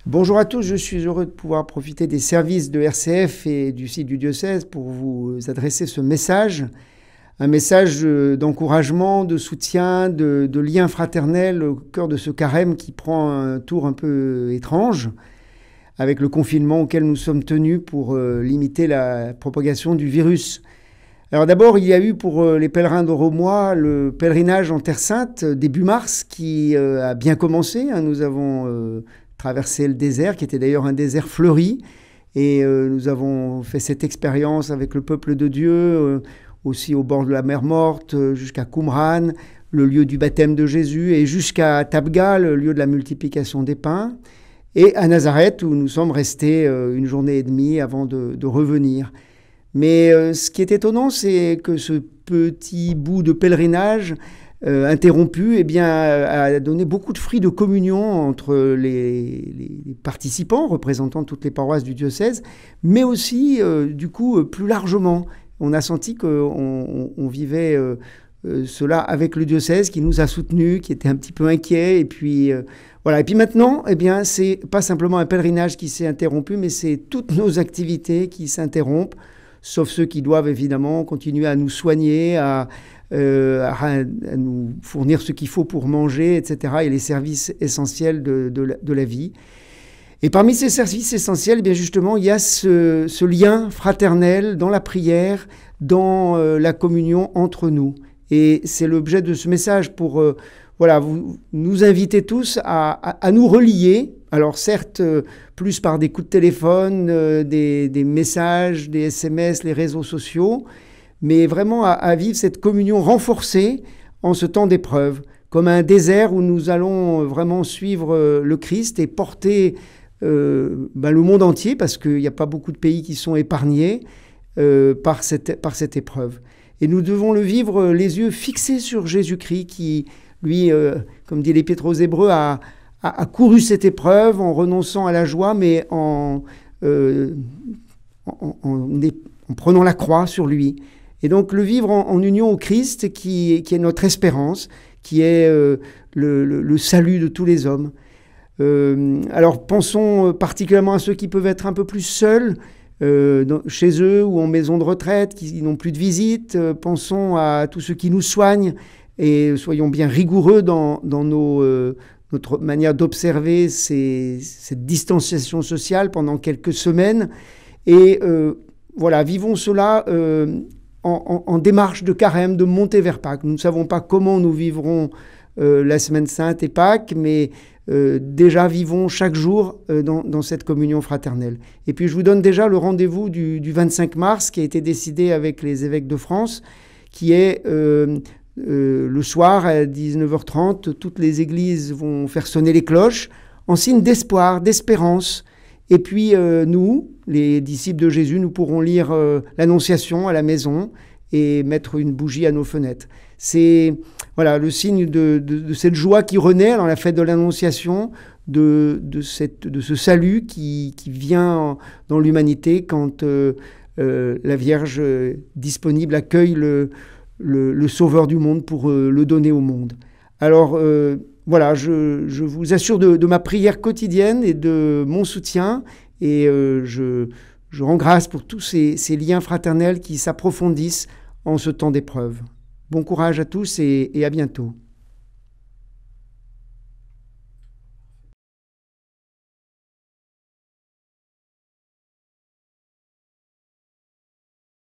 Bonjour à tous, je suis heureux de pouvoir profiter des services de RCF et du site du diocèse pour vous adresser ce message, un message d'encouragement, de soutien, de lien fraternel au cœur de ce carême qui prend un tour un peu étrange avec le confinement auquel nous sommes tenus pour limiter la propagation du virus. Alors d'abord, il y a eu pour les pèlerins de Roumois le pèlerinage en Terre Sainte début mars qui a bien commencé. Nous avons traversé le désert, qui était d'ailleurs un désert fleuri, et nous avons fait cette expérience avec le peuple de Dieu, aussi au bord de la mer Morte, jusqu'à Qumran, le lieu du baptême de Jésus, et jusqu'à Tabga, le lieu de la multiplication des pains, et à Nazareth, où nous sommes restés une journée et demie avant de revenir. Mais ce qui est étonnant, c'est que ce petit bout de pèlerinage interrompu a donné beaucoup de fruits de communion entre les participants représentant toutes les paroisses du diocèse, mais aussi, du coup, plus largement. On a senti qu'on vivait cela avec le diocèse qui nous a soutenus, qui était un petit peu inquiet, et puis voilà. Et puis maintenant, c'est pas simplement un pèlerinage qui s'est interrompu, mais c'est toutes nos activités qui s'interrompent, sauf ceux qui doivent évidemment continuer à nous soigner, à nous fournir ce qu'il faut pour manger, etc., et les services essentiels de la vie. Et parmi ces services essentiels, justement, il y a ce lien fraternel dans la prière, dans la communion entre nous. Et c'est l'objet de ce message pour vous nous inviter tous à nous relier. Alors certes, plus par des coups de téléphone, des messages, des SMS, les réseaux sociaux, mais vraiment à vivre cette communion renforcée en ce temps d'épreuve, comme un désert où nous allons vraiment suivre le Christ et porter le monde entier, parce qu'il n'y a pas beaucoup de pays qui sont épargnés par cette épreuve. Et nous devons le vivre les yeux fixés sur Jésus-Christ qui, lui, comme dit l'Épître aux Hébreux, a couru cette épreuve en renonçant à la joie, mais en prenant la croix sur lui. Et donc le vivre en union au Christ qui est notre espérance, qui est le salut de tous les hommes. Alors pensons particulièrement à ceux qui peuvent être un peu plus seuls, chez eux ou en maison de retraite, qui n'ont plus de visite. Pensons à tous ceux qui nous soignent et soyons bien rigoureux dans notre manière d'observer cette distanciation sociale pendant quelques semaines. Et vivons cela en démarche de carême, de montée vers Pâques. Nous ne savons pas comment nous vivrons la Semaine Sainte et Pâques, mais déjà vivons chaque jour dans cette communion fraternelle. Et puis je vous donne déjà le rendez-vous du 25 mars qui a été décidé avec les évêques de France, qui est le soir à 19h30. Toutes les églises vont faire sonner les cloches en signe d'espoir, d'espérance. Et puis nous, les disciples de Jésus, nous pourrons lire l'Annonciation à la maison et mettre une bougie à nos fenêtres. C'est le signe de cette joie qui renaît dans la fête de l'Annonciation, de ce salut qui vient dans l'humanité quand la Vierge disponible accueille le Sauveur du monde pour le donner au monde. Alors je vous assure de ma prière quotidienne et de mon soutien, et je rends grâce pour tous ces liens fraternels qui s'approfondissent en ce temps d'épreuve. Bon courage à tous et à bientôt.